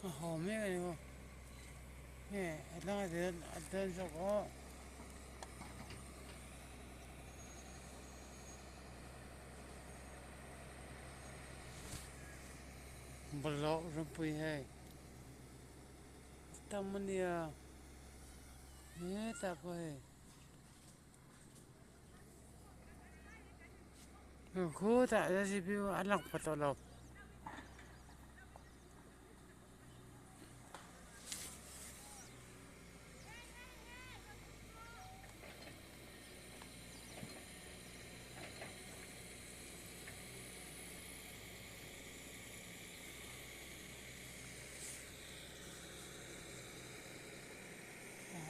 hòm mấy cái này không nè đang ở chỗ có balok rumpui hai tamania tak hai khu tak ada sih piu anak patolok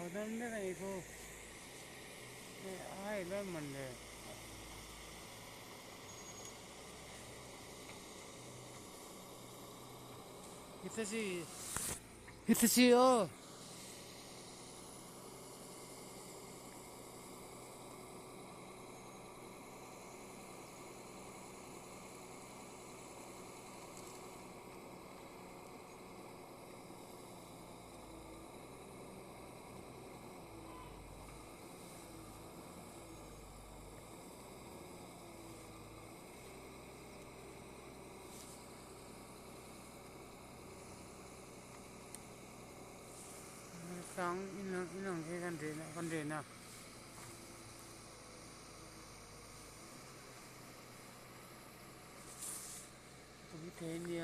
hodam deh itu ai lah mana itu sih oh sang inang cái con đền nào cái thế nhỉ